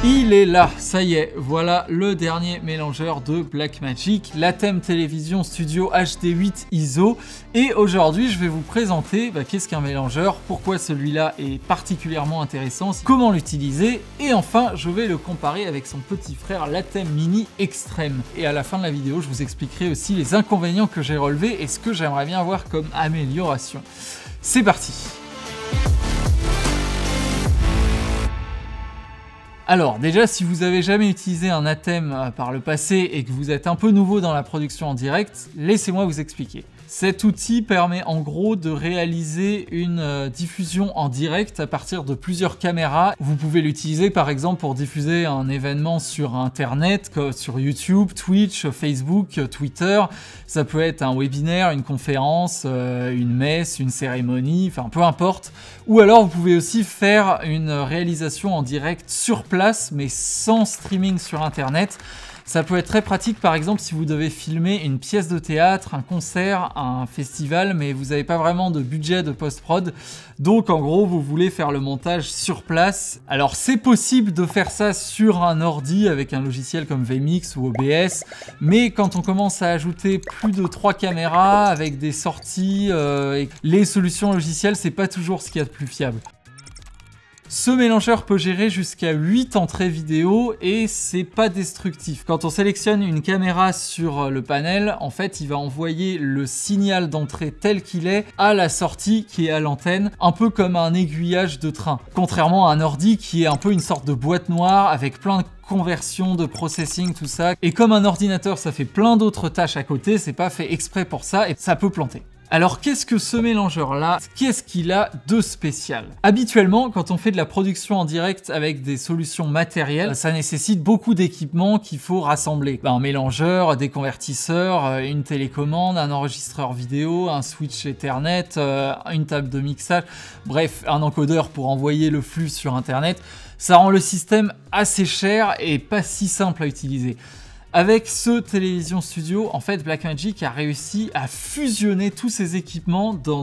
Il est là, ça y est, voilà le dernier mélangeur de Blackmagic, l'Atem Television Studio HD8 ISO. Et aujourd'hui, je vais vous présenter qu'est-ce qu'un mélangeur, pourquoi celui-là est particulièrement intéressant, comment l'utiliser, et enfin, je vais le comparer avec son petit frère, l'Atem Mini Extreme. Et à la fin de la vidéo, je vous expliquerai aussi les inconvénients que j'ai relevés et ce que j'aimerais bien avoir comme amélioration. C'est parti! Alors déjà, si vous avez jamais utilisé un Atem par le passé et que vous êtes un peu nouveau dans la production en direct, laissez-moi vous expliquer. Cet outil permet en gros de réaliser une diffusion en direct à partir de plusieurs caméras. Vous pouvez l'utiliser par exemple pour diffuser un événement sur internet, comme sur YouTube, Twitch, Facebook, Twitter. Ça peut être un webinaire, une conférence, une messe, une cérémonie, enfin peu importe. Ou alors vous pouvez aussi faire une réalisation en direct sur place mais sans streaming sur internet. Ça peut être très pratique par exemple si vous devez filmer une pièce de théâtre, un concert, un festival, mais vous n'avez pas vraiment de budget de post-prod. Donc en gros, vous voulez faire le montage sur place. Alors c'est possible de faire ça sur un ordi avec un logiciel comme vMix ou OBS, mais quand on commence à ajouter plus de 3 caméras avec des sorties, les solutions logicielles, c'est pas toujours ce qu'il y a de plus fiable. Ce mélangeur peut gérer jusqu'à 8 entrées vidéo et c'est pas destructif. Quand on sélectionne une caméra sur le panel, en fait, il va envoyer le signal d'entrée tel qu'il est à la sortie qui est à l'antenne, un peu comme un aiguillage de train. Contrairement à un ordi qui est un peu une sorte de boîte noire avec plein de conversion, de processing, tout ça. Et comme un ordinateur, ça fait plein d'autres tâches à côté, c'est pas fait exprès pour ça et ça peut planter. Alors qu'est-ce que ce mélangeur-là, qu'est-ce qu'il a de spécial? Habituellement, quand on fait de la production en direct avec des solutions matérielles, ça nécessite beaucoup d'équipements qu'il faut rassembler. Un mélangeur, des convertisseurs, une télécommande, un enregistreur vidéo, un switch Ethernet, une table de mixage, bref, un encodeur pour envoyer le flux sur Internet. Ça rend le système assez cher et pas si simple à utiliser. Avec ce Television Studio, en fait, Blackmagic a réussi à fusionner tous ces équipements dans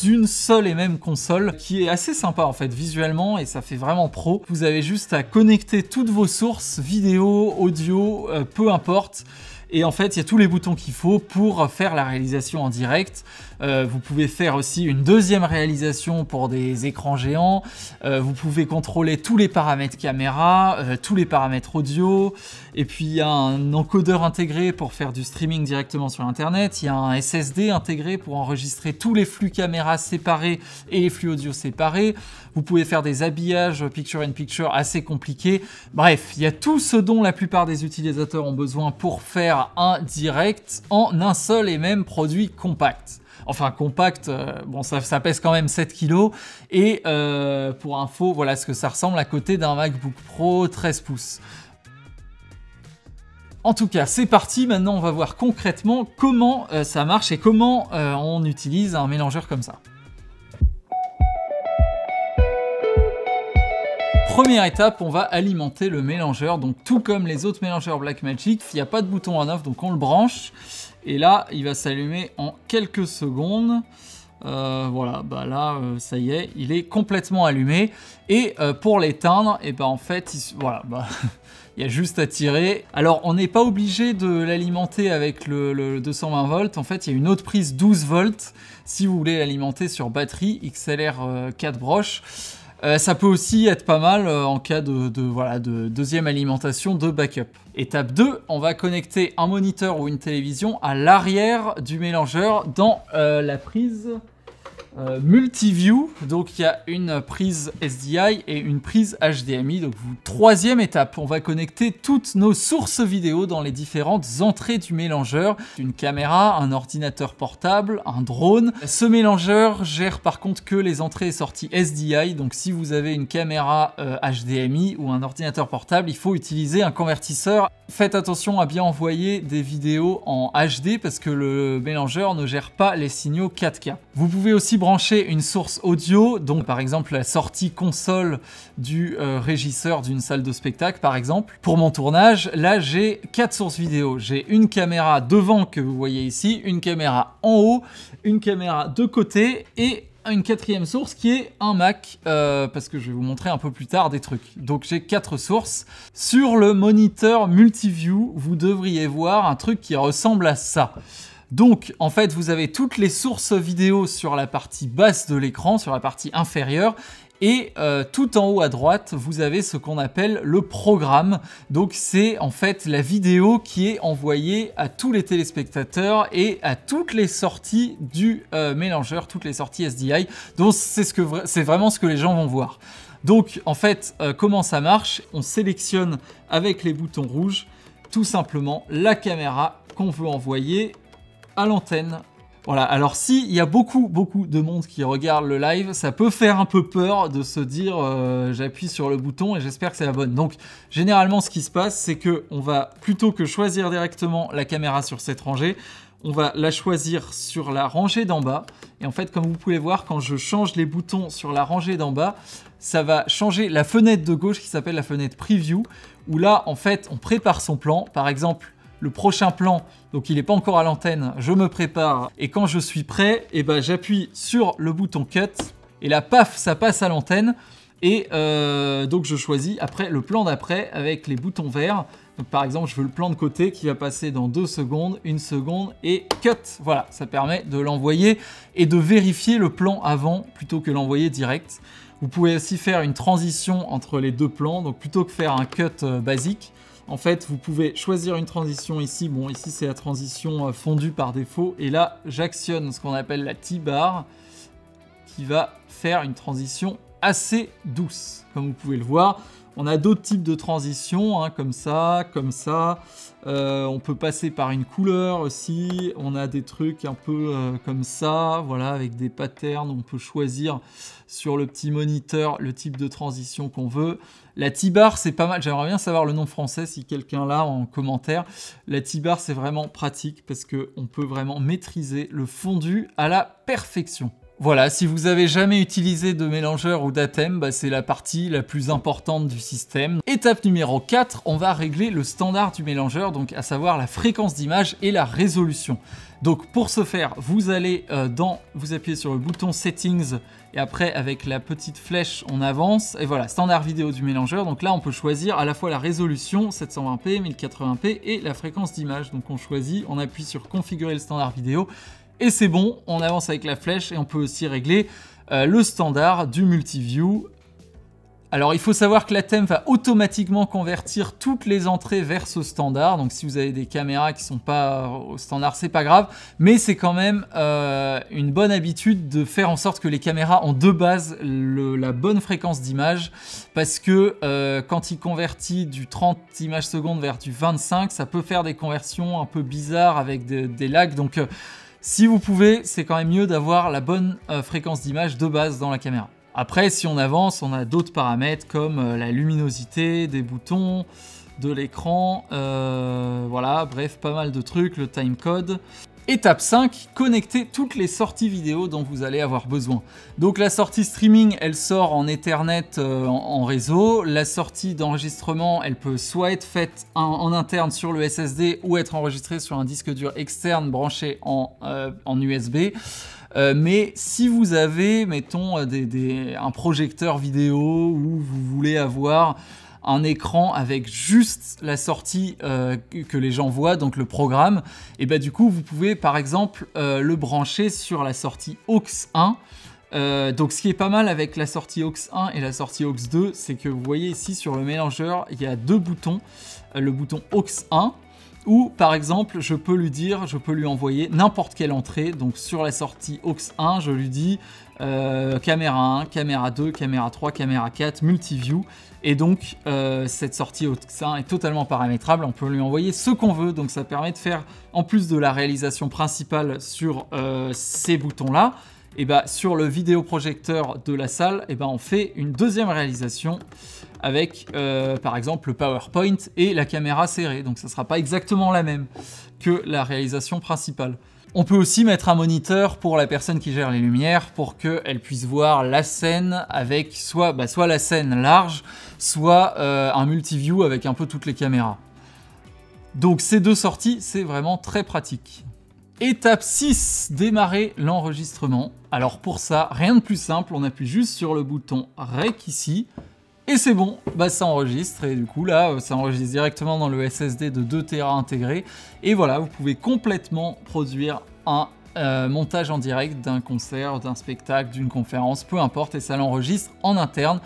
une seule et même console qui est assez sympa en fait visuellement et ça fait vraiment pro. Vous avez juste à connecter toutes vos sources, vidéo, audio, peu importe. Et en fait, il y a tous les boutons qu'il faut pour faire la réalisation en direct. Vous pouvez faire aussi une deuxième réalisation pour des écrans géants. Vous pouvez contrôler tous les paramètres caméra, tous les paramètres audio. Et puis, il y a un encodeur intégré pour faire du streaming directement sur Internet. Il y a un SSD intégré pour enregistrer tous les flux caméra séparés et les flux audio séparés. Vous pouvez faire des habillages picture-in-picture assez compliqués. Bref, il y a tout ce dont la plupart des utilisateurs ont besoin pour faire un direct en un seul et même produit compact. Enfin compact, bon ça pèse quand même 7 kg et pour info, voilà ce que ça ressemble à côté d'un MacBook Pro 13 pouces. En tout cas, c'est parti, maintenant on va voir concrètement comment ça marche et comment on utilise un mélangeur comme ça. Première étape, on va alimenter le mélangeur, donc tout comme les autres mélangeurs Blackmagic, il n'y a pas de bouton on off, donc on le branche, et là, il va s'allumer en quelques secondes. Voilà, là, ça y est, il est complètement allumé, et pour l'éteindre, et en fait, voilà, il y a juste à tirer. Alors, on n'est pas obligé de l'alimenter avec le 220 volts, en fait, il y a une autre prise 12 volts, si vous voulez l'alimenter sur batterie XLR 4 broches. Ça peut aussi être pas mal en cas de deuxième alimentation de backup. Étape 2, on va connecter un moniteur ou une télévision à l'arrière du mélangeur dans la prise Multiview. Donc il y a une prise SDI et une prise HDMI. Donc troisième étape, on va connecter toutes nos sources vidéo dans les différentes entrées du mélangeur. Une caméra, un ordinateur portable, un drone. Ce mélangeur gère par contre que les entrées et sorties SDI. Donc si vous avez une caméra HDMI ou un ordinateur portable, il faut utiliser un convertisseur. Faites attention à bien envoyer des vidéos en HD parce que le mélangeur ne gère pas les signaux 4K. Vous pouvez aussi brancher une source audio, donc par exemple la sortie console du régisseur d'une salle de spectacle par exemple. Pour mon tournage, là j'ai 4 sources vidéo. J'ai une caméra devant que vous voyez ici, une caméra en haut, une caméra de côté et une quatrième source qui est un Mac, parce que je vais vous montrer un peu plus tard des trucs. Donc j'ai 4 sources. Sur le moniteur multiview, vous devriez voir un truc qui ressemble à ça. Donc en fait vous avez toutes les sources vidéo sur la partie basse de l'écran, sur la partie inférieure, et tout en haut à droite, vous avez ce qu'on appelle le programme. Donc c'est en fait la vidéo qui est envoyée à tous les téléspectateurs et à toutes les sorties du mélangeur, toutes les sorties SDI. Donc c'est vraiment ce que les gens vont voir. Donc en fait, comment ça marche? On sélectionne avec les boutons rouges tout simplement la caméra qu'on veut envoyer à l'antenne. Voilà, alors s'il y a beaucoup de monde qui regarde le live, ça peut faire un peu peur de se dire j'appuie sur le bouton et j'espère que c'est la bonne. Donc généralement ce qui se passe, c'est que on va, plutôt que choisir directement la caméra sur cette rangée, on va la choisir sur la rangée d'en bas. Et en fait, comme vous pouvez voir, quand je change les boutons sur la rangée d'en bas, ça va changer la fenêtre de gauche qui s'appelle la fenêtre Preview, où là, en fait, on prépare son plan. Par exemple, le prochain plan, donc il n'est pas encore à l'antenne, je me prépare. Et quand je suis prêt, eh ben, j'appuie sur le bouton Cut. Et là, paf, ça passe à l'antenne. Et donc je choisis après le plan d'après avec les boutons verts. Donc par exemple, je veux le plan de côté qui va passer dans 2 secondes, 1 seconde et cut. Voilà, ça permet de l'envoyer et de vérifier le plan avant plutôt que l'envoyer direct. Vous pouvez aussi faire une transition entre les 2 plans. Donc plutôt que faire un cut basique, en fait, vous pouvez choisir une transition ici. Bon, ici c'est la transition fondue par défaut. Et là, j'actionne ce qu'on appelle la T-bar qui va faire une transition assez douce, comme vous pouvez le voir. On a d'autres types de transitions, hein, comme ça, comme ça. On peut passer par une couleur aussi. On a des trucs un peu comme ça, voilà, avec des patterns. On peut choisir sur le petit moniteur le type de transition qu'on veut. La T-bar, c'est pas mal. J'aimerais bien savoir le nom français si quelqu'un l'a en commentaire. La T-bar, c'est vraiment pratique parce qu'on peut vraiment maîtriser le fondu à la perfection. Voilà, si vous avez jamais utilisé de mélangeur ou d'ATEM, bah c'est la partie la plus importante du système. Étape numéro 4, on va régler le standard du mélangeur, donc à savoir la fréquence d'image et la résolution. Donc pour ce faire, vous allez vous appuyez sur le bouton Settings et après avec la petite flèche on avance et voilà, standard vidéo du mélangeur. Donc là on peut choisir à la fois la résolution 720p, 1080p et la fréquence d'image. Donc on choisit, on appuie sur configurer le standard vidéo. Et c'est bon, on avance avec la flèche et on peut aussi régler le standard du multiview. Alors il faut savoir que l'ATEM va automatiquement convertir toutes les entrées vers ce standard. Donc si vous avez des caméras qui ne sont pas au standard, c'est pas grave. Mais c'est quand même une bonne habitude de faire en sorte que les caméras ont de base la bonne fréquence d'image. Parce que quand il convertit du 30 images secondes vers du 25, ça peut faire des conversions un peu bizarres avec des lags. Donc si vous pouvez, c'est quand même mieux d'avoir la bonne fréquence d'image de base dans la caméra. Après, si on avance, on a d'autres paramètres comme la luminosité des boutons, de l'écran, voilà, bref, pas mal de trucs, le timecode. Étape 5, connecter toutes les sorties vidéo dont vous allez avoir besoin. Donc la sortie streaming, elle sort en Ethernet en réseau. La sortie d'enregistrement, elle peut soit être faite en interne sur le SSD ou être enregistrée sur un disque dur externe branché en USB. Mais si vous avez, mettons, un projecteur vidéo où vous voulez avoir un écran avec juste la sortie que les gens voient, donc le programme, et bah du coup vous pouvez par exemple le brancher sur la sortie AUX 1. Donc ce qui est pas mal avec la sortie AUX 1 et la sortie AUX 2, c'est que vous voyez ici sur le mélangeur, il y a 2 boutons. Le bouton AUX 1, où par exemple je peux lui envoyer n'importe quelle entrée. Donc sur la sortie AUX 1, je lui dis caméra 1, caméra 2, caméra 3, caméra 4, multiview. Et donc cette sortie AUX 1 est totalement paramétrable, on peut lui envoyer ce qu'on veut. Donc ça permet de faire, en plus de la réalisation principale sur ces boutons-là, et bah, sur le vidéoprojecteur de la salle, et bah, on fait une deuxième réalisation avec par exemple le PowerPoint et la caméra serrée. Donc ça ne sera pas exactement la même que la réalisation principale. On peut aussi mettre un moniteur pour la personne qui gère les lumières pour qu'elle puisse voir la scène avec soit la scène large, soit un multiview avec un peu toutes les caméras. Donc ces 2 sorties, c'est vraiment très pratique. Étape 6, démarrer l'enregistrement. Alors pour ça, rien de plus simple, on appuie juste sur le bouton Rec ici, et c'est bon, bah ça enregistre, et du coup là, ça enregistre directement dans le SSD de 2 Tera intégré, et voilà, vous pouvez complètement produire un montage en direct d'un concert, d'un spectacle, d'une conférence, peu importe, et ça l'enregistre en interne.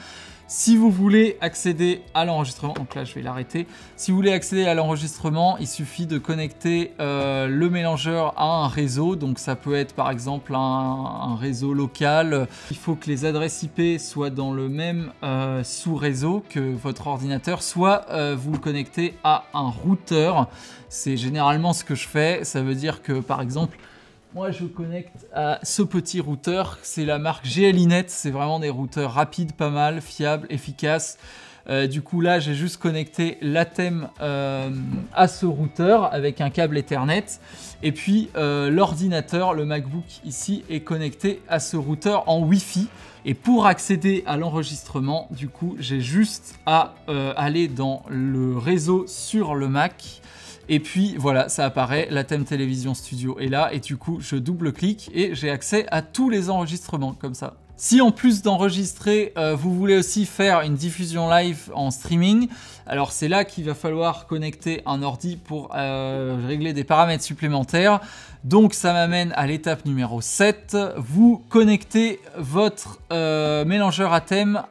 Si vous voulez accéder à l'enregistrement, donc là je vais l'arrêter, si vous voulez accéder à l'enregistrement, il suffit de connecter le mélangeur à un réseau, donc ça peut être par exemple un réseau local. Il faut que les adresses IP soient dans le même sous-réseau que votre ordinateur, soit vous le connectez à un routeur. C'est généralement ce que je fais, ça veut dire que par exemple, moi, je connecte à ce petit routeur, c'est la marque GLInet, c'est vraiment des routeurs rapides, pas mal, fiables, efficaces. Du coup, là, j'ai juste connecté l'ATEM à ce routeur avec un câble Ethernet. Et puis, l'ordinateur, le MacBook ici, est connecté à ce routeur en Wi-Fi. Et pour accéder à l'enregistrement, du coup, j'ai juste à aller dans le réseau sur le Mac. Et puis voilà, ça apparaît, l'ATEM Television Studio est là, et du coup je double-clique et j'ai accès à tous les enregistrements comme ça. Si en plus d'enregistrer, vous voulez aussi faire une diffusion live en streaming, alors c'est là qu'il va falloir connecter un ordi pour régler des paramètres supplémentaires. Donc ça m'amène à l'étape numéro 7, vous connectez votre mélangeur ATEM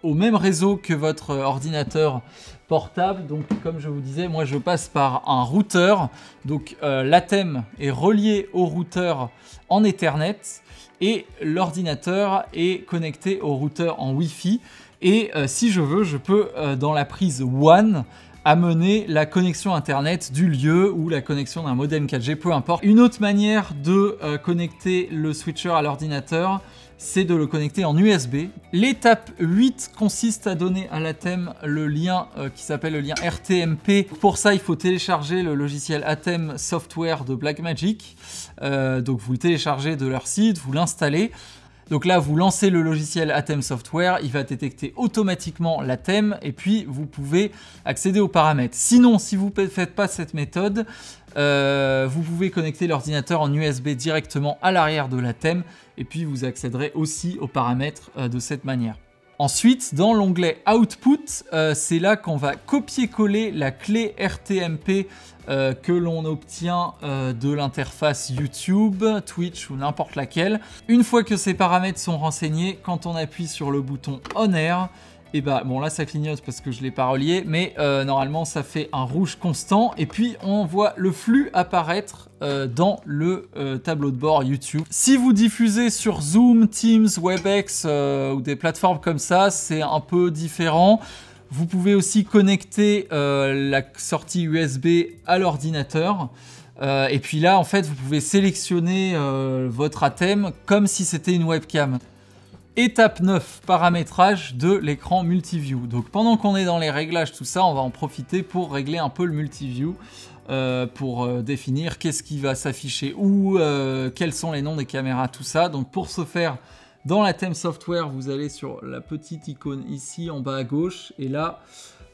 au même réseau que votre ordinateur portable. Donc comme je vous disais, moi je passe par un routeur, donc l'ATEM est relié au routeur en Ethernet et l'ordinateur est connecté au routeur en Wi-Fi, et si je veux, je peux dans la prise WAN amener la connexion internet du lieu ou la connexion d'un modem 4G, peu importe. Une autre manière de connecter le switcher à l'ordinateur, c'est de le connecter en USB. L'étape 8 consiste à donner à l'ATEM le lien qui s'appelle le lien RTMP. Pour ça, il faut télécharger le logiciel ATEM Software de Blackmagic. Donc vous le téléchargez de leur site, vous l'installez. Donc là, vous lancez le logiciel ATEM Software, il va détecter automatiquement l'ATEM et puis vous pouvez accéder aux paramètres. Sinon, si vous ne faites pas cette méthode, vous pouvez connecter l'ordinateur en USB directement à l'arrière de l'ATEM et puis vous accéderez aussi aux paramètres de cette manière. Ensuite, dans l'onglet Output, c'est là qu'on va copier-coller la clé RTMP que l'on obtient de l'interface YouTube, Twitch ou n'importe laquelle. Une fois que ces paramètres sont renseignés, quand on appuie sur le bouton On Air, et bah bon là ça clignote parce que je ne l'ai pas relié, mais normalement ça fait un rouge constant et puis on voit le flux apparaître dans le tableau de bord YouTube. Si vous diffusez sur Zoom, Teams, WebEx ou des plateformes comme ça, c'est un peu différent. Vous pouvez aussi connecter la sortie USB à l'ordinateur. Et puis là, en fait, vous pouvez sélectionner votre ATEM comme si c'était une webcam. Étape 9, paramétrage de l'écran multiview. Donc pendant qu'on est dans les réglages, tout ça, on va en profiter pour régler un peu le multiview, pour définir qu'est-ce qui va s'afficher où, quels sont les noms des caméras, tout ça. Donc pour ce faire, dans l'ATEM Software, vous allez sur la petite icône ici en bas à gauche, et là,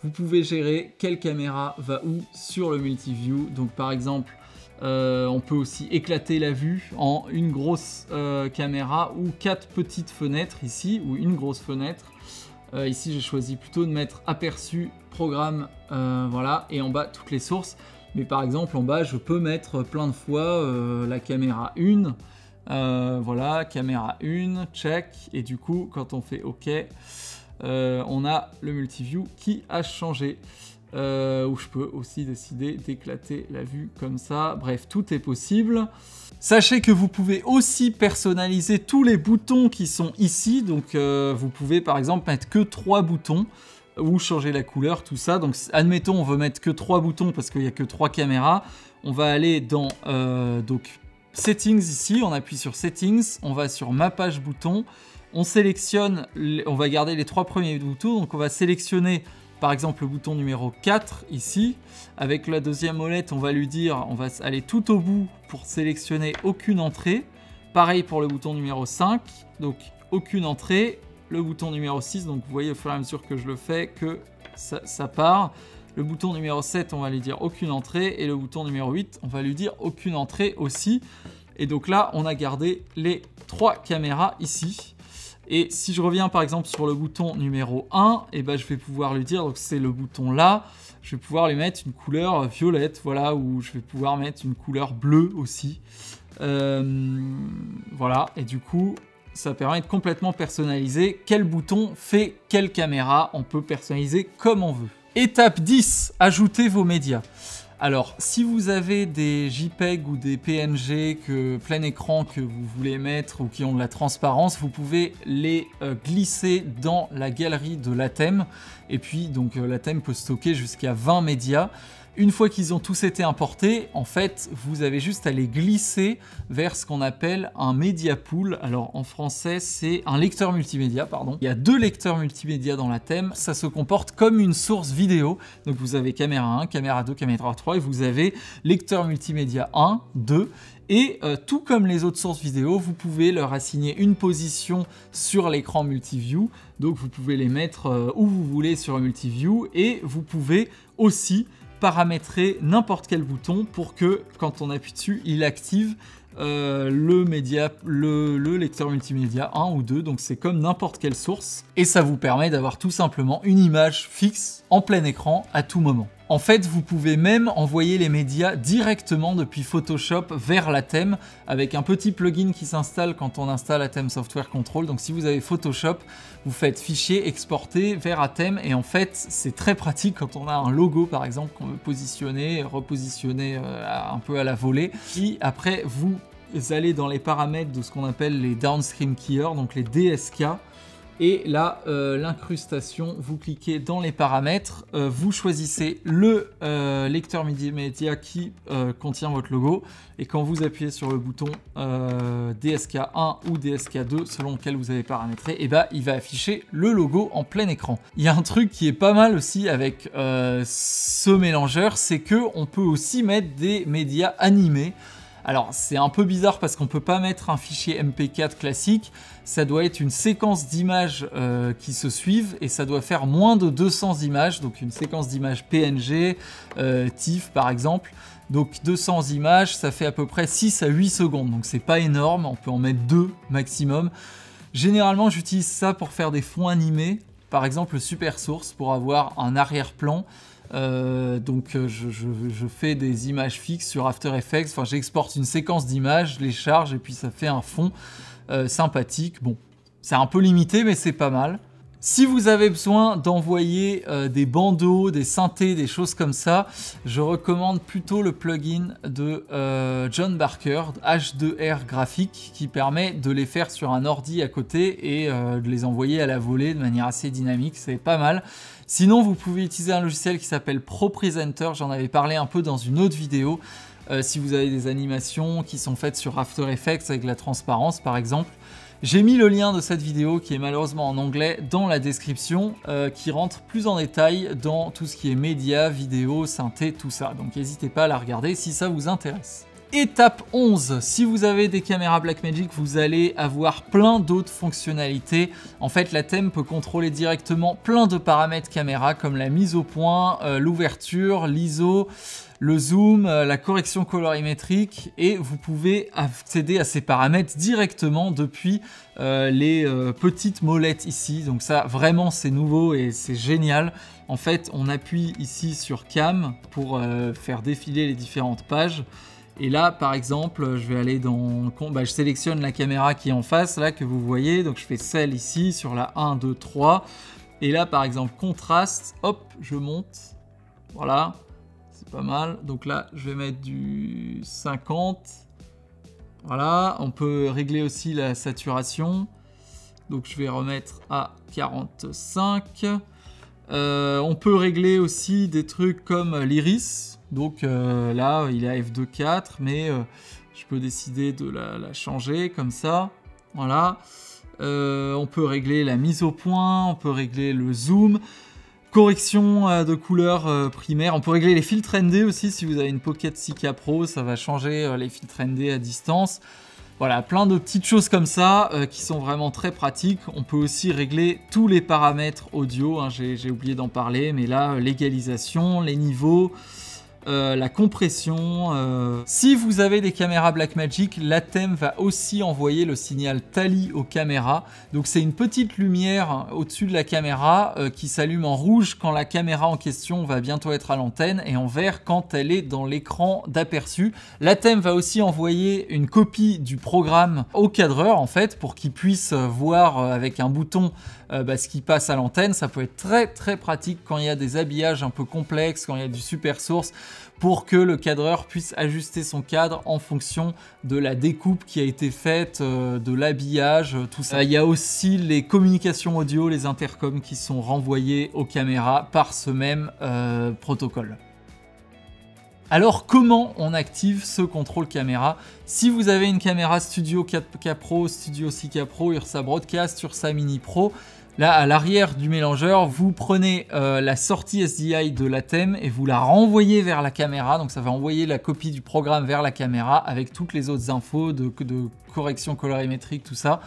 vous pouvez gérer quelle caméra va où sur le multiview. Donc par exemple, on peut aussi éclater la vue en une grosse caméra ou 4 petites fenêtres ici, ou une grosse fenêtre. Ici, j'ai choisi plutôt de mettre aperçu, programme, voilà, et en bas, toutes les sources. Mais par exemple, en bas, je peux mettre plein de fois la caméra 1. Voilà, caméra 1, check. Et du coup, quand on fait OK, on a le multiview qui a changé. Où je peux aussi décider d'éclater la vue comme ça. Bref, tout est possible. Sachez que vous pouvez aussi personnaliser tous les boutons qui sont ici. Donc vous pouvez par exemple mettre que 3 boutons ou changer la couleur, tout ça. Donc admettons on veut mettre que 3 boutons parce qu'il n'y a que 3 caméras. On va aller dans donc Settings ici, on appuie sur Settings, on va sur Ma page bouton, on sélectionne, on va garder les 3 premiers boutons, donc on va sélectionner par exemple le bouton numéro 4 ici. Avec la deuxième molette, on va lui dire, on va aller tout au bout pour sélectionner aucune entrée. Pareil pour le bouton numéro 5, donc aucune entrée. Le bouton numéro 6, donc vous voyez au fur et à mesure que je le fais que ça part. Le bouton numéro 7, on va lui dire aucune entrée. Et le bouton numéro 8, on va lui dire aucune entrée aussi. Et donc là, on a gardé les 3 caméras ici. Et si je reviens par exemple sur le bouton numéro 1, et ben, je vais pouvoir lui dire, donc c'est le bouton là, je vais pouvoir lui mettre une couleur violette, voilà, ou je vais pouvoir mettre une couleur bleue aussi. Voilà, et du coup, ça permet de complètement personnaliser quel bouton fait quelle caméra. On peut personnaliser comme on veut. Étape 10, ajoutez vos médias. Alors, si vous avez des JPEG ou des PNG plein écran que vous voulez mettre ou qui ont de la transparence, vous pouvez les glisser dans la galerie de l'Atem. Et puis, donc, l'Atem peut stocker jusqu'à 20 médias. Une fois qu'ils ont tous été importés, en fait, vous avez juste à les glisser vers ce qu'on appelle un media pool. Alors, en français, c'est un lecteur multimédia, pardon. Il y a 2 lecteurs multimédia dans l'Atem. Ça se comporte comme une source vidéo. Donc, vous avez caméra 1, caméra 2, caméra 3 et vous avez lecteur multimédia 1, 2. Et tout comme les autres sources vidéo, vous pouvez leur assigner une position sur l'écran multiview. Donc, vous pouvez les mettre où vous voulez sur multiview et vous pouvez aussi paramétrer n'importe quel bouton pour que quand on appuie dessus, il active le lecteur multimédia 1 ou 2, donc c'est comme n'importe quelle source et ça vous permet d'avoir tout simplement une image fixe en plein écran à tout moment. En fait, vous pouvez même envoyer les médias directement depuis Photoshop vers l'Atem avec un petit plugin qui s'installe quand on installe Atem Software Control. Donc si vous avez Photoshop, vous faites fichier, exporter vers Atem et en fait, c'est très pratique quand on a un logo par exemple qu'on veut positionner, repositionner un peu à la volée. Puis après, vous allez dans les paramètres de ce qu'on appelle les Downstream Keyers, donc les DSK. Et là, l'incrustation, vous cliquez dans les paramètres, vous choisissez le lecteur multimédia qui contient votre logo. Et quand vous appuyez sur le bouton DSK1 ou DSK2, selon lequel vous avez paramétré, et ben, il va afficher le logo en plein écran. Il y a un truc qui est pas mal aussi avec ce mélangeur, c'est qu'on peut aussi mettre des médias animés. Alors c'est un peu bizarre parce qu'on ne peut pas mettre un fichier MP4 classique, ça doit être une séquence d'images qui se suivent et ça doit faire moins de 200 images, donc une séquence d'images PNG, TIFF par exemple. Donc 200 images, ça fait à peu près 6 à 8 secondes, donc c'est pas énorme, on peut en mettre 2 maximum. Généralement j'utilise ça pour faire des fonds animés, par exemple Super Source pour avoir un arrière-plan. Donc je fais des images fixes sur After Effects, enfin j'exporte une séquence d'images, je les charge et puis ça fait un fond sympathique. Bon, c'est un peu limité mais c'est pas mal. Si vous avez besoin d'envoyer des bandeaux, des synthés, des choses comme ça, je recommande plutôt le plugin de John Barker, H2R Graphic, qui permet de les faire sur un ordi à côté et de les envoyer à la volée de manière assez dynamique, c'est pas mal. Sinon, vous pouvez utiliser un logiciel qui s'appelle ProPresenter, j'en avais parlé un peu dans une autre vidéo. Si vous avez des animations qui sont faites sur After Effects avec la transparence par exemple. J'ai mis le lien de cette vidéo qui est malheureusement en anglais dans la description qui rentre plus en détail dans tout ce qui est médias, vidéo, synthé, tout ça. Donc n'hésitez pas à la regarder si ça vous intéresse. Étape 11, si vous avez des caméras Blackmagic, vous allez avoir plein d'autres fonctionnalités. En fait, l'Atem peut contrôler directement plein de paramètres caméra comme la mise au point, l'ouverture, l'ISO, le zoom, la correction colorimétrique et vous pouvez accéder à ces paramètres directement depuis les petites molettes ici. Donc ça, vraiment, c'est nouveau et c'est génial. En fait, on appuie ici sur Cam pour faire défiler les différentes pages. Et là, par exemple, je vais aller dans... je sélectionne la caméra qui est en face, là, que vous voyez. Donc, je fais celle ici, sur la 1, 2, 3. Et là, par exemple, contraste. Hop, je monte. Voilà. C'est pas mal. Donc là, je vais mettre du 50. Voilà. On peut régler aussi la saturation. Donc, je vais remettre à 45. On peut régler aussi des trucs comme l'iris. Donc là, il est à f2.4, mais je peux décider de la changer comme ça. Voilà. On peut régler la mise au point, on peut régler le zoom, correction de couleur primaire. On peut régler les filtres ND aussi si vous avez une Pocket 6K Pro, ça va changer les filtres ND à distance. Voilà, plein de petites choses comme ça qui sont vraiment très pratiques. On peut aussi régler tous les paramètres audio, hein, j'ai oublié d'en parler, mais là, l'égalisation, les niveaux, la compression. Si vous avez des caméras Blackmagic, l'Atem va aussi envoyer le signal Tally aux caméras. Donc c'est une petite lumière au-dessus de la caméra qui s'allume en rouge quand la caméra en question va bientôt être à l'antenne et en vert quand elle est dans l'écran d'aperçu. L'Atem va aussi envoyer une copie du programme au cadreur en fait pour qu'il puisse voir avec un bouton ce qui passe à l'antenne. Ça peut être très très pratique quand il y a des habillages un peu complexes, quand il y a du super source, pour que le cadreur puisse ajuster son cadre en fonction de la découpe qui a été faite, de l'habillage, tout ça. Il y a aussi les communications audio, les intercoms qui sont renvoyés aux caméras par ce même protocole. Alors comment on active ce contrôle caméra? Si vous avez une caméra Studio 4K Pro, Studio 6K Pro, Ursa Broadcast, Ursa Mini Pro, là à l'arrière du mélangeur, vous prenez la sortie SDI de l'Atem et vous la renvoyez vers la caméra. Donc ça va envoyer la copie du programme vers la caméra avec toutes les autres infos de correction colorimétrique, tout ça.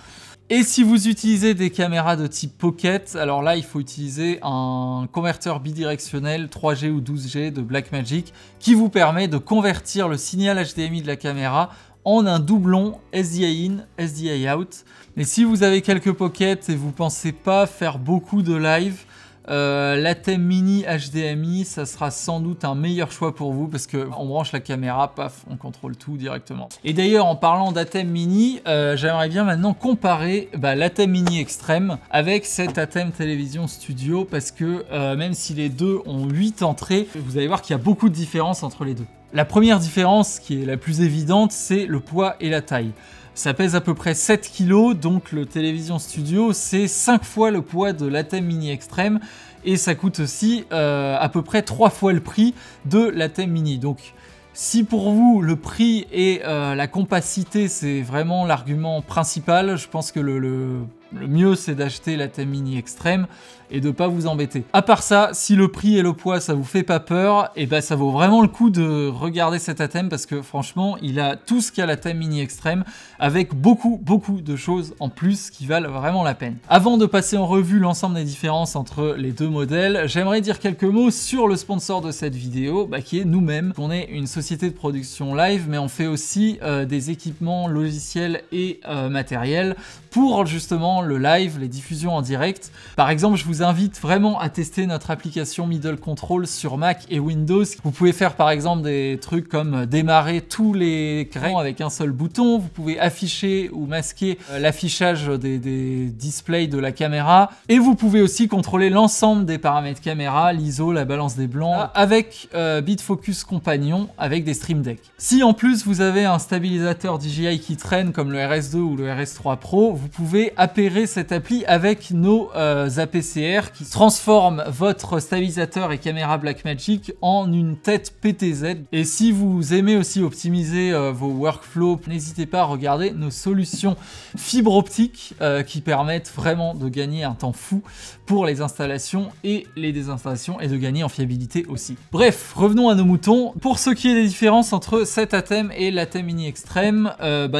Et si vous utilisez des caméras de type Pocket, alors là il faut utiliser un converteur bidirectionnel 3G ou 12G de Blackmagic qui vous permet de convertir le signal HDMI de la caméra en un doublon SDI in, SDI out. Mais si vous avez quelques Pockets et vous pensez pas faire beaucoup de live, l'Atem Mini HDMI, ça sera sans doute un meilleur choix pour vous parce qu'on branche la caméra, paf, on contrôle tout directement. Et d'ailleurs, en parlant d'Atem Mini, j'aimerais bien maintenant comparer l'Atem Mini Extreme avec cet Atem Television Studio parce que même si les deux ont 8 entrées, vous allez voir qu'il y a beaucoup de différences entre les deux. La première différence, qui est la plus évidente, c'est le poids et la taille. Ça pèse à peu près 7 kg, donc le Television Studio, c'est 5 fois le poids de l'Atem Mini Extreme et ça coûte aussi à peu près 3 fois le prix de l'Atem Mini. Donc si pour vous le prix et la compacité c'est vraiment l'argument principal, je pense que le mieux c'est d'acheter l'Atem Mini Extreme et de ne pas vous embêter. À part ça, si le prix et le poids ça vous fait pas peur, et ça vaut vraiment le coup de regarder cet Atem parce que franchement il a tout ce qu'a l'Atem Mini Extreme avec beaucoup de choses en plus qui valent vraiment la peine. Avant de passer en revue l'ensemble des différences entre les deux modèles, j'aimerais dire quelques mots sur le sponsor de cette vidéo qui est nous-mêmes. On est une société de production live mais on fait aussi des équipements logiciels et matériels pour justement le live, les diffusions en direct. Par exemple, je vous invite vraiment à tester notre application Middle Control sur Mac et Windows. Vous pouvez faire par exemple des trucs comme démarrer tous les écrans avec un seul bouton. Vous pouvez afficher ou masquer l'affichage des displays de la caméra. Et vous pouvez aussi contrôler l'ensemble des paramètres caméra, l'ISO, la balance des blancs, avec BitFocus Companion, avec des Stream Deck. Si en plus vous avez un stabilisateur DJI qui traîne comme le RS2 ou le RS3 Pro, vous pouvez appairer cette appli avec nos APCR qui transforment votre stabilisateur et caméra Blackmagic en une tête PTZ. Et si vous aimez aussi optimiser vos workflows, n'hésitez pas à regarder nos solutions fibre optique qui permettent vraiment de gagner un temps fou pour les installations et les désinstallations et de gagner en fiabilité aussi. Bref, revenons à nos moutons. Pour ce qui est des différences entre cet Atem et l'Atem Mini Extreme,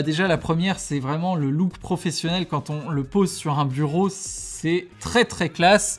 déjà la première c'est vraiment le look professionnel quand on le pose sur un bureau, c'est très classe.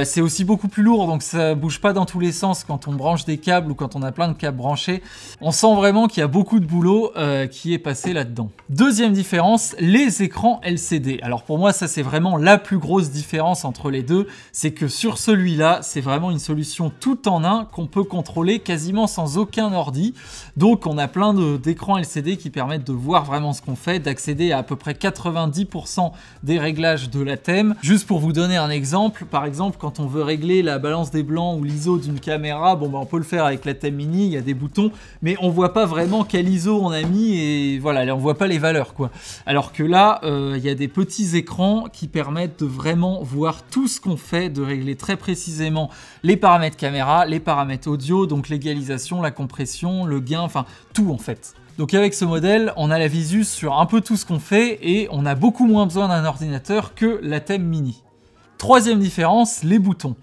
C'est aussi beaucoup plus lourd, donc ça bouge pas dans tous les sens quand on branche des câbles ou quand on a plein de câbles branchés. On sent vraiment qu'il y a beaucoup de boulot qui est passé là-dedans. Deuxième différence, les écrans LCD. Alors pour moi, ça c'est vraiment la plus grosse différence entre les deux. C'est que sur celui-là, c'est vraiment une solution tout en un qu'on peut contrôler quasiment sans aucun ordi. Donc on a plein d'écrans LCD qui permettent de voir vraiment ce qu'on fait, d'accéder à peu près 90% des réglages de l'Atem. Juste pour vous donner un exemple, par exemple, quand on veut régler la balance des blancs ou l'ISO d'une caméra, on peut le faire avec l'Atem Mini, il y a des boutons, mais on voit pas vraiment quel ISO on a mis et voilà, on voit pas les valeurs quoi. Alors que là, il y a des petits écrans qui permettent de vraiment voir tout ce qu'on fait, de régler très précisément les paramètres caméra, les paramètres audio, donc l'égalisation, la compression, le gain, enfin tout en fait. Donc avec ce modèle, on a la visu sur un peu tout ce qu'on fait et on a beaucoup moins besoin d'un ordinateur que l'Atem Mini. Troisième différence, les boutons.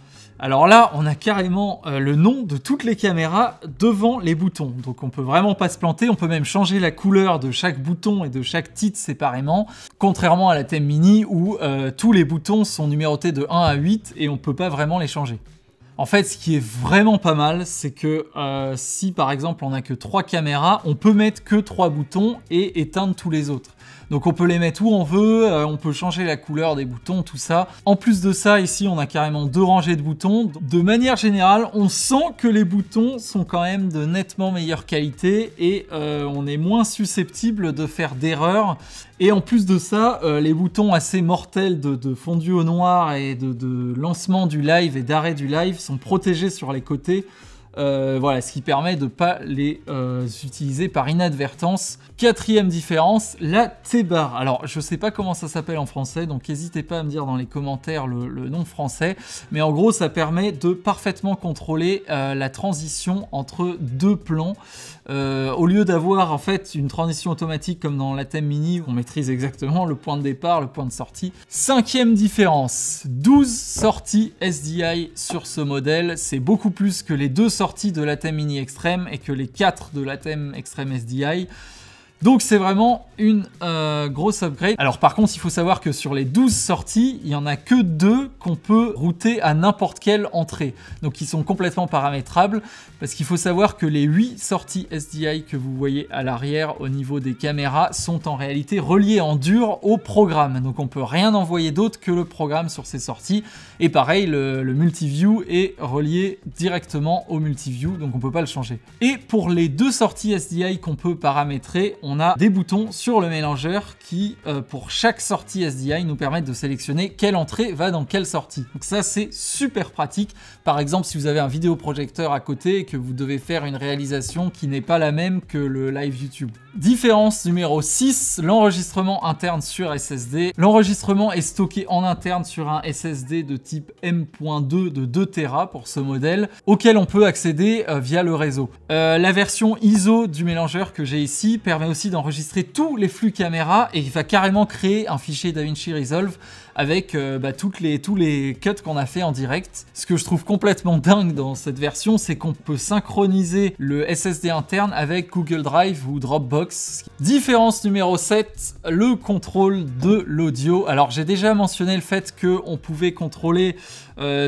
Alors là, on a carrément le nom de toutes les caméras devant les boutons. Donc on peut vraiment pas se planter, on peut même changer la couleur de chaque bouton et de chaque titre séparément, contrairement à la thème mini où tous les boutons sont numérotés de 1 à 8 et on peut pas vraiment les changer. En fait, ce qui est vraiment pas mal, c'est que si par exemple on n'a que 3 caméras, on peut mettre que 3 boutons et éteindre tous les autres. Donc on peut les mettre où on veut, on peut changer la couleur des boutons, tout ça. En plus de ça, ici on a carrément 2 rangées de boutons. De manière générale, on sent que les boutons sont quand même de nettement meilleure qualité et on est moins susceptible de faire d'erreurs. Et en plus de ça, les boutons assez mortels de fondu au noir et de lancement du live et d'arrêt du live sont protégés sur les côtés. Voilà, ce qui permet de ne pas les utiliser par inadvertance. Quatrième différence, la T-bar. Alors, je sais pas comment ça s'appelle en français, donc n'hésitez pas à me dire dans les commentaires le nom français. Mais en gros, ça permet de parfaitement contrôler la transition entre 2 plans. Au lieu d'avoir en fait une transition automatique comme dans la thème mini, où on maîtrise exactement le point de départ, le point de sortie. Cinquième différence, 12 sorties SDI sur ce modèle. C'est beaucoup plus que les 2 sorties de la thème mini extrême et que les 4 de la thème extrême SDI. Donc c'est vraiment une grosse upgrade. Alors par contre, il faut savoir que sur les 12 sorties, il n'y en a que 2 qu'on peut router à n'importe quelle entrée. Donc ils sont complètement paramétrables, parce qu'il faut savoir que les 8 sorties SDI que vous voyez à l'arrière au niveau des caméras sont en réalité reliées en dur au programme. Donc on peut rien envoyer d'autre que le programme sur ces sorties. Et pareil, le multiview est relié directement au multiview, donc on peut pas le changer. Et pour les 2 sorties SDI qu'on peut paramétrer, on a des boutons sur le mélangeur qui, pour chaque sortie SDI, nous permettent de sélectionner quelle entrée va dans quelle sortie. Donc ça, c'est super pratique. Par exemple, si vous avez un vidéoprojecteur à côté et que vous devez faire une réalisation qui n'est pas la même que le live YouTube. Différence numéro 6, l'enregistrement interne sur SSD. L'enregistrement est stocké en interne sur un SSD de type M.2 de 2 Tera pour ce modèle, auquel on peut accéder via le réseau. La version ISO du mélangeur que j'ai ici permet aussi d'enregistrer tous les flux caméra et il va carrément créer un fichier DaVinci Resolve avec tous les cuts qu'on a fait en direct. Ce que je trouve complètement dingue dans cette version, c'est qu'on peut synchroniser le SSD interne avec Google Drive ou Dropbox. Différence numéro 7, le contrôle de l'audio. Alors j'ai déjà mentionné le fait qu'on pouvait contrôler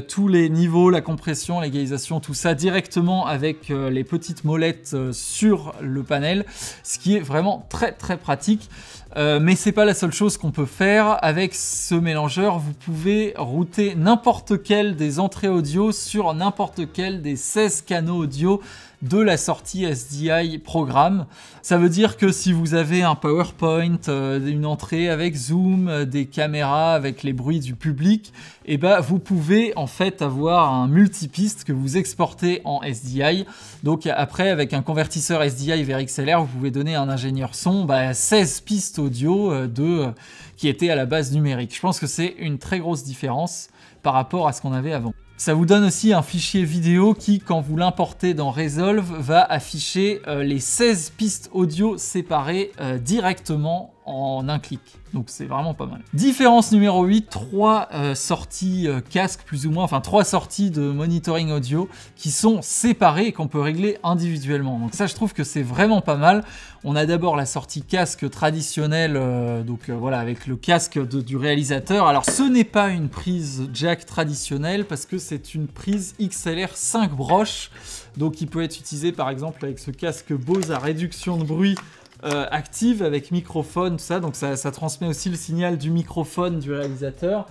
tous les niveaux, la compression, l'égalisation, tout ça directement avec les petites molettes sur le panel, ce qui est vraiment très très pratique. Mais c'est pas la seule chose qu'on peut faire. Avec ce mélangeur, vous pouvez router n'importe quelle des entrées audio sur n'importe quel des 16 canaux audio de la sortie SDI programme. Ça veut dire que si vous avez un PowerPoint, une entrée avec Zoom, des caméras avec les bruits du public, et vous pouvez en fait avoir un multipiste que vous exportez en SDI. Donc après, avec un convertisseur SDI vers XLR, vous pouvez donner à un ingénieur son 16 pistes audio qui étaient à la base numérique. Je pense que c'est une très grosse différence par rapport à ce qu'on avait avant. Ça vous donne aussi un fichier vidéo qui, quand vous l'importez dans Resolve, va afficher les 16 pistes audio séparées directement en un clic. Donc c'est vraiment pas mal. Différence numéro 8, 3 sorties casque plus ou moins, enfin 3 sorties de monitoring audio qui sont séparées et qu'on peut régler individuellement. Donc ça, je trouve que c'est vraiment pas mal. On a d'abord la sortie casque traditionnelle, voilà, avec le casque du réalisateur. Alors ce n'est pas une prise jack traditionnelle parce que c'est une prise XLR 5 broches. Donc il peut être utilisé par exemple avec ce casque Bose à réduction de bruit active avec microphone, tout ça. Donc ça transmet aussi le signal du microphone du réalisateur.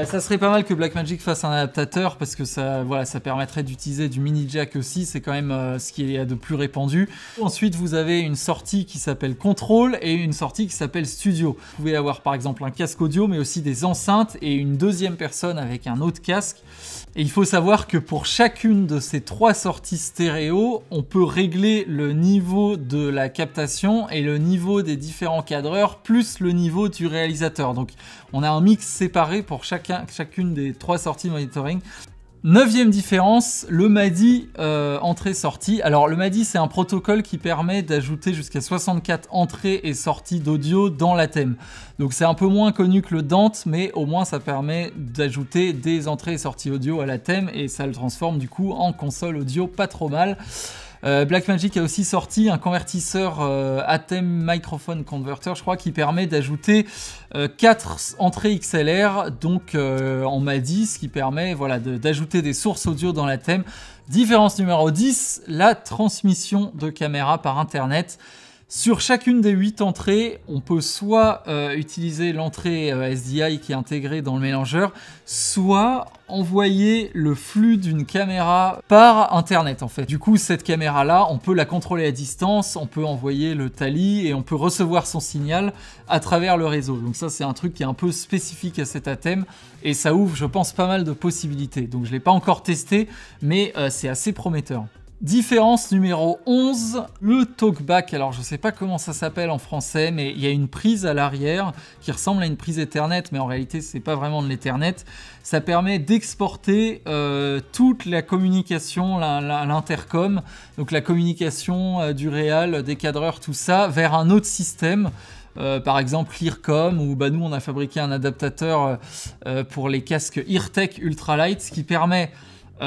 Ça serait pas mal que Blackmagic fasse un adaptateur parce que ça permettrait d'utiliser du mini jack aussi, c'est quand même ce qui est de plus répandu. Ensuite, vous avez une sortie qui s'appelle Control et une sortie qui s'appelle Studio. Vous pouvez avoir par exemple un casque audio mais aussi des enceintes et une deuxième personne avec un autre casque. Et il faut savoir que pour chacune de ces 3 sorties stéréo, on peut régler le niveau de la captation et le niveau des différents cadreurs plus le niveau du réalisateur. Donc on a un mix séparé pour chacune des 3 sorties monitoring. Neuvième différence, le MADI entrée-sortie. Alors le MADI, c'est un protocole qui permet d'ajouter jusqu'à 64 entrées et sorties d'audio dans l'ATEM. Donc c'est un peu moins connu que le Dante, mais au moins ça permet d'ajouter des entrées et sorties audio à l'ATEM et ça le transforme du coup en console audio pas trop mal. Blackmagic a aussi sorti un convertisseur ATEM Microphone Converter, je crois, qui permet d'ajouter 4 entrées XLR, donc en MADI, ce qui permet voilà, d'ajouter des sources audio dans l'ATEM. Différence numéro 10, la transmission de caméra par Internet. Sur chacune des 8 entrées, on peut soit utiliser l'entrée SDI qui est intégrée dans le mélangeur, soit envoyer le flux d'une caméra par Internet en fait. Du coup, cette caméra-là, on peut la contrôler à distance, on peut envoyer le tally et on peut recevoir son signal à travers le réseau. Donc ça, c'est un truc qui est un peu spécifique à cet ATEM et ça ouvre, je pense, pas mal de possibilités. Donc je ne l'ai pas encore testé, mais c'est assez prometteur. Différence numéro 11, le talkback. Alors je sais pas comment ça s'appelle en français, mais il y a une prise à l'arrière qui ressemble à une prise Ethernet, mais en réalité c'est pas vraiment de l'Ethernet. Ça permet d'exporter toute la communication, l'intercom, donc la communication du réal, des cadreurs, tout ça, vers un autre système. Par exemple Earcom, ou bah, nous on a fabriqué un adaptateur pour les casques Eartech Ultralight, ce qui permet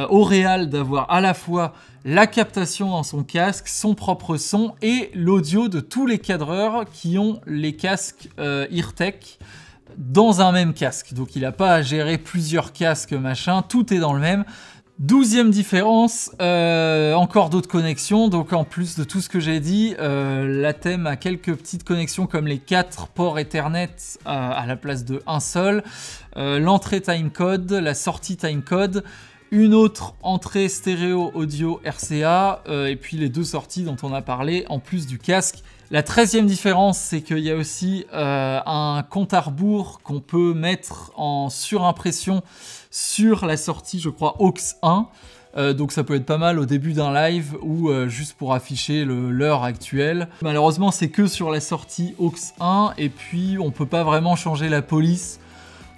au réal d'avoir à la fois la captation dans son casque, son propre son et l'audio de tous les cadreurs qui ont les casques Eartech dans un même casque. Donc il n'a pas à gérer plusieurs casques, machin, tout est dans le même. 12e différence, encore d'autres connexions. Donc en plus de tout ce que j'ai dit, l'ATEM a quelques petites connexions comme les 4 ports Ethernet à la place de un seul, l'entrée timecode, la sortie timecode, une autre entrée stéréo audio RCA et puis les 2 sorties dont on a parlé en plus du casque. La 13e différence, c'est qu'il y a aussi un compte à rebours qu'on peut mettre en surimpression sur la sortie, je crois, aux 1. Donc ça peut être pas mal au début d'un live ou juste pour afficher l'heure actuelle. Malheureusement, c'est que sur la sortie aux 1 et puis on peut pas vraiment changer la police.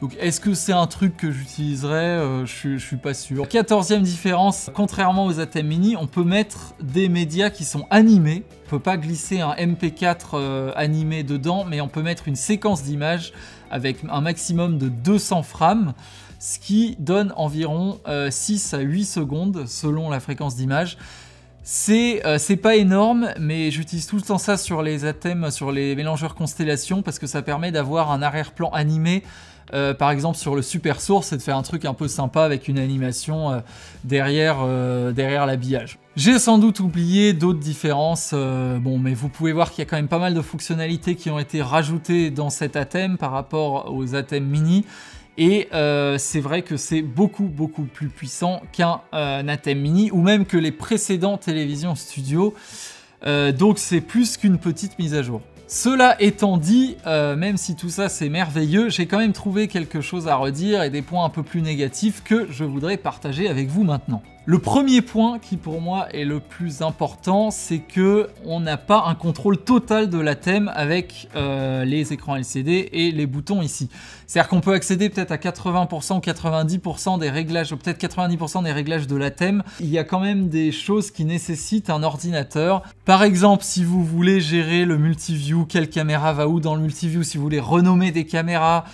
Donc est-ce que c'est un truc que j'utiliserais? Je suis pas sûr. 14e différence, contrairement aux ATEM Mini, on peut mettre des médias qui sont animés. On peut pas glisser un MP4 animé dedans, mais on peut mettre une séquence d'images avec un maximum de 200 frames, ce qui donne environ 6 à 8 secondes selon la fréquence d'image. C'est pas énorme, mais j'utilise tout le temps ça sur les ATEM, sur les mélangeurs Constellation, parce que ça permet d'avoir un arrière-plan animé. Par exemple sur le Super Source, c'est de faire un truc un peu sympa avec une animation derrière l'habillage. J'ai sans doute oublié d'autres différences, bon, mais vous pouvez voir qu'il y a quand même pas mal de fonctionnalités qui ont été rajoutées dans cet ATEM par rapport aux ATEM Mini. Et c'est vrai que c'est beaucoup plus puissant qu'un ATEM Mini ou même que les précédents télévisions studio. Donc c'est plus qu'une petite mise à jour. Cela étant dit, même si tout ça c'est merveilleux, j'ai quand même trouvé quelque chose à redire et des points un peu plus négatifs que je voudrais partager avec vous maintenant. Le premier point qui pour moi est le plus important, c'est que on n'a pas un contrôle total de l'ATEM avec les écrans LCD et les boutons ici. C'est-à-dire qu'on peut accéder peut-être à 80% ou 90% des réglages, ou peut-être 90% des réglages de l'ATEM. Il y a quand même des choses qui nécessitent un ordinateur. Par exemple, si vous voulez gérer le multiview, quelle caméra va où dans le multiview, si vous voulez renommer des caméras,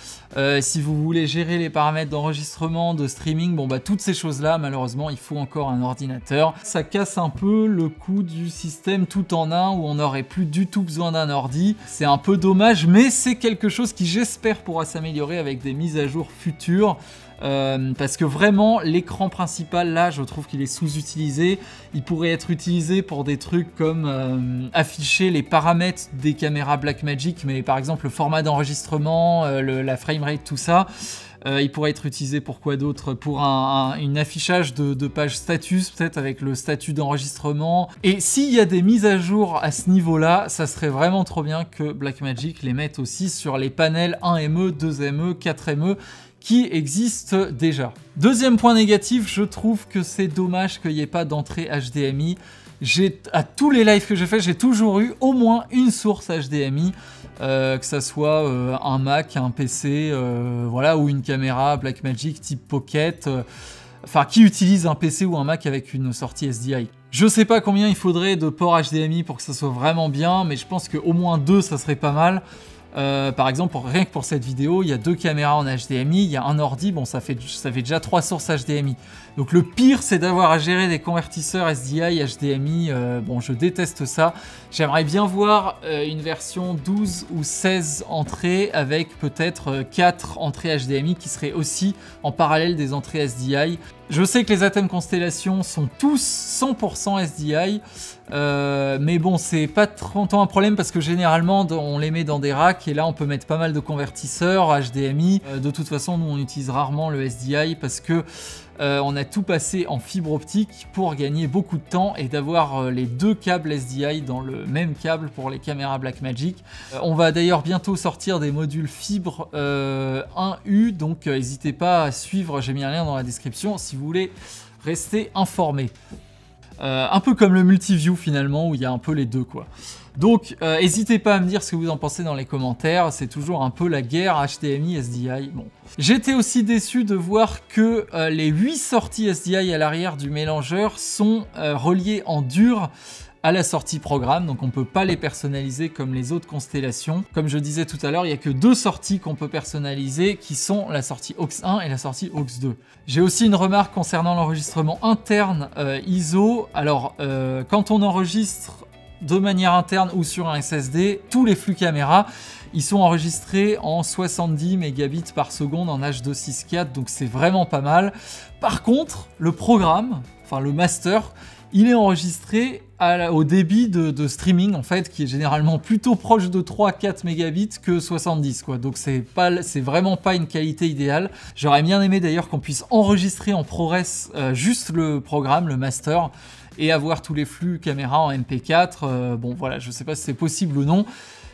si vous voulez gérer les paramètres d'enregistrement, de streaming, bon bah toutes ces choses-là, malheureusement, il faut encore un ordinateur. Ça casse un peu le coût du système tout en un où on n'aurait plus du tout besoin d'un ordi. C'est un peu dommage, mais c'est quelque chose qui j'espère pourra s'améliorer avec des mises à jour futures. Parce que vraiment l'écran principal là je trouve qu'il est sous-utilisé. Il pourrait être utilisé pour des trucs comme afficher les paramètres des caméras Blackmagic, mais par exemple le format d'enregistrement, la framerate, tout ça. Il pourrait être utilisé pour quoi d'autre? Pour une affichage de page status, peut-être avec le statut d'enregistrement. Et s'il y a des mises à jour à ce niveau-là, ça serait vraiment trop bien que Blackmagic les mette aussi sur les panels 1ME, 2ME, 4ME, qui existent déjà. Deuxième point négatif, je trouve que c'est dommage qu'il n'y ait pas d'entrée HDMI. À tous les lives que j'ai fait, j'ai toujours eu au moins une source HDMI, que ça soit un Mac, un PC, voilà, ou une caméra Blackmagic type Pocket. enfin qui utilisent un PC ou un Mac avec une sortie SDI. Je sais pas combien il faudrait de ports HDMI pour que ça soit vraiment bien, mais je pense qu'au moins 2 ça serait pas mal. Par exemple, rien que pour cette vidéo, il y a 2 caméras en HDMI, il y a un ordi, bon ça fait déjà 3 sources HDMI. Donc le pire c'est d'avoir à gérer des convertisseurs SDI, HDMI, bon je déteste ça. J'aimerais bien voir une version 12 ou 16 entrées avec peut-être 4 entrées HDMI qui seraient aussi en parallèle des entrées SDI. Je sais que les Atem Constellation sont tous 100% SDI, mais bon, c'est pas trop longtemps un problème parce que généralement on les met dans des racks et là on peut mettre pas mal de convertisseurs HDMI. De toute façon, nous on utilise rarement le SDI parce que on a tout passé en fibre optique pour gagner beaucoup de temps et d'avoir les 2 câbles SDI dans le même câble pour les caméras Blackmagic. On va d'ailleurs bientôt sortir des modules fibre 1U, donc n'hésitez pas à suivre, j'ai mis un lien dans la description si vous voulez rester informé. Un peu comme le Multiview finalement où il y a un peu les deux quoi. Donc n'hésitez pas à me dire ce que vous en pensez dans les commentaires, c'est toujours un peu la guerre HDMI SDI. Bon. J'étais aussi déçu de voir que les 8 sorties SDI à l'arrière du mélangeur sont reliées en dur à la sortie programme, donc on ne peut pas les personnaliser comme les autres constellations. Comme je disais tout à l'heure, il n'y a que 2 sorties qu'on peut personnaliser, qui sont la sortie aux 1 et la sortie aux 2. J'ai aussi une remarque concernant l'enregistrement interne ISO. Alors, quand on enregistre de manière interne ou sur un SSD, tous les flux caméra, ils sont enregistrés en 70 mégabits par seconde en H264, donc c'est vraiment pas mal. Par contre, le programme, enfin le master, il est enregistré au débit de streaming en fait, qui est généralement plutôt proche de 3-4 mégabits que 70 quoi. Donc c'est vraiment pas une qualité idéale. J'aurais bien aimé d'ailleurs qu'on puisse enregistrer en ProRes juste le programme, le master, et avoir tous les flux caméra en MP4. Bon voilà, je sais pas si c'est possible ou non.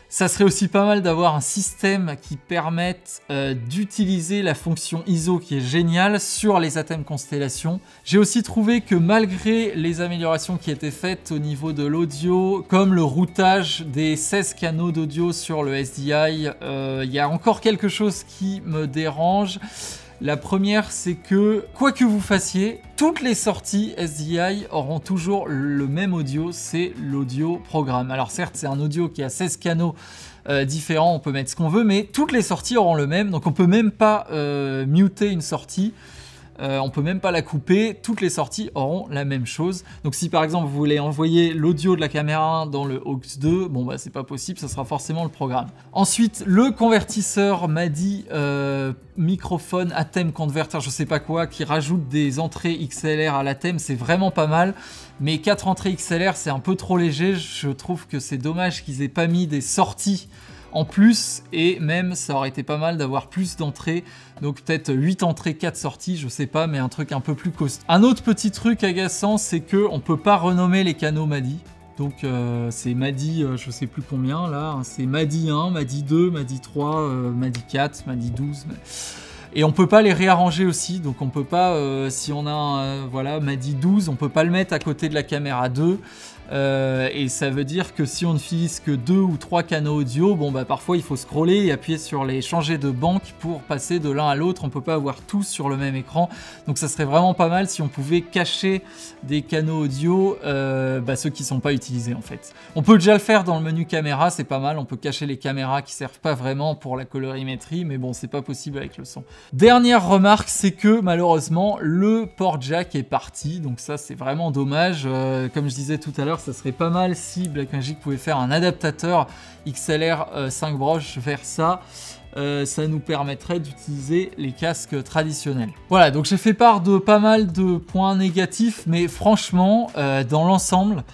Ça serait aussi pas mal d'avoir un système qui permette d'utiliser la fonction ISO qui est géniale sur les Atem Constellation. J'ai aussi trouvé que malgré les améliorations qui étaient faites au niveau de l'audio, comme le routage des 16 canaux d'audio sur le SDI, il y a encore quelque chose qui me dérange. La première, c'est que, quoi que vous fassiez, toutes les sorties SDI auront toujours le même audio, c'est l'audio programme. Alors certes, c'est un audio qui a 16 canaux différents, on peut mettre ce qu'on veut, mais toutes les sorties auront le même, donc on peut même pas muter une sortie. On peut même pas la couper, toutes les sorties auront la même chose. Donc si par exemple vous voulez envoyer l'audio de la caméra 1 dans le aux 2, bon bah c'est pas possible, ça sera forcément le programme. Ensuite, le convertisseur MADI microphone Atem Converter, je sais pas quoi, qui rajoute des entrées XLR à l'Atem, c'est vraiment pas mal. Mais 4 entrées XLR, c'est un peu trop léger, je trouve que c'est dommage qu'ils aient pas mis des sorties en plus, et même ça aurait été pas mal d'avoir plus d'entrées, donc peut-être 8 entrées, 4 sorties, je sais pas, mais un truc un peu plus costaud. Un autre petit truc agaçant, c'est que on peut pas renommer les canaux MADI. Donc c'est MADI, je sais plus combien là, hein, c'est MADI 1, MADI 2, MADI 3, MADI 4, MADI 12. Et on peut pas les réarranger aussi, donc on peut pas, si on a un voilà, MADI 12, on peut pas le mettre à côté de la caméra 2. Et ça veut dire que si on n'utilise que 2 ou 3 canaux audio, bon bah parfois il faut scroller et appuyer sur les changer de banque pour passer de l'un à l'autre, on peut pas avoir tous sur le même écran, donc ça serait vraiment pas mal si on pouvait cacher des canaux audio, ceux qui sont pas utilisés en fait. On peut déjà le faire dans le menu caméra, c'est pas mal, on peut cacher les caméras qui servent pas vraiment pour la colorimétrie, mais bon c'est pas possible avec le son. Dernière remarque, c'est que malheureusement le port jack est parti, donc ça c'est vraiment dommage, comme je disais tout à l'heure, ça serait pas mal si Blackmagic pouvait faire un adaptateur XLR 5 broches vers ça. Ça nous permettrait d'utiliser les casques traditionnels. Voilà, donc j'ai fait part de pas mal de points négatifs, mais franchement, dans l'ensemble,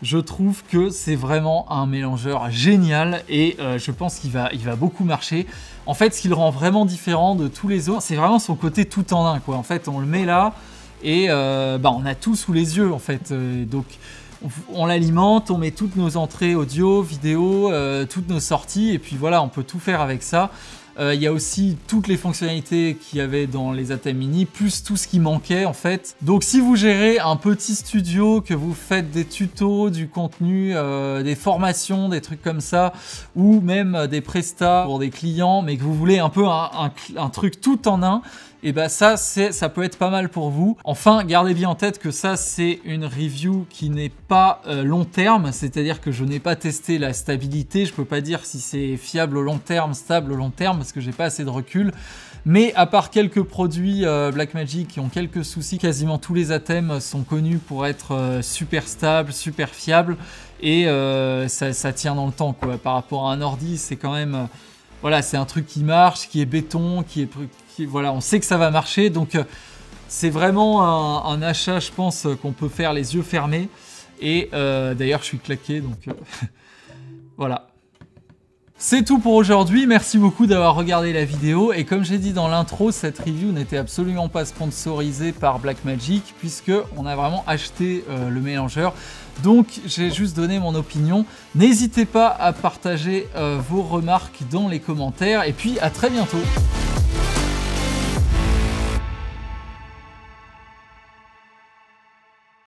je trouve que c'est vraiment un mélangeur génial et je pense qu'il va beaucoup marcher. En fait, ce qui le rend vraiment différent de tous les autres, c'est vraiment son côté tout en un, quoi. En fait, on le met là et on a tout sous les yeux, en fait. Donc, on l'alimente, on met toutes nos entrées audio, vidéo, toutes nos sorties, et puis voilà, on peut tout faire avec ça. Il y a aussi toutes les fonctionnalités qu'il y avait dans les Atem Mini, plus tout ce qui manquait en fait. Donc si vous gérez un petit studio, que vous faites des tutos, du contenu, des formations, des trucs comme ça, ou même des prestats pour des clients, mais que vous voulez un peu un truc tout en un, et bah ça peut être pas mal pour vous. Enfin, gardez bien en tête que ça c'est une review qui n'est pas long terme, c'est-à-dire que je n'ai pas testé la stabilité, je peux pas dire si c'est fiable au long terme, stable au long terme, parce que j'ai pas assez de recul. Mais à part quelques produits Blackmagic qui ont quelques soucis, quasiment tous les Atem sont connus pour être super stables, super fiables, et ça tient dans le temps, quoi. Par rapport à un ordi, c'est quand même... voilà, c'est un truc qui marche, qui est béton, voilà, on sait que ça va marcher, donc c'est vraiment un achat, je pense, qu'on peut faire les yeux fermés. Et d'ailleurs, je suis claqué, donc voilà. C'est tout pour aujourd'hui, merci beaucoup d'avoir regardé la vidéo, et comme j'ai dit dans l'intro, cette review n'était absolument pas sponsorisée par Blackmagic, puisque on a vraiment acheté le mélangeur, donc j'ai juste donné mon opinion. N'hésitez pas à partager vos remarques dans les commentaires, et puis à très bientôt.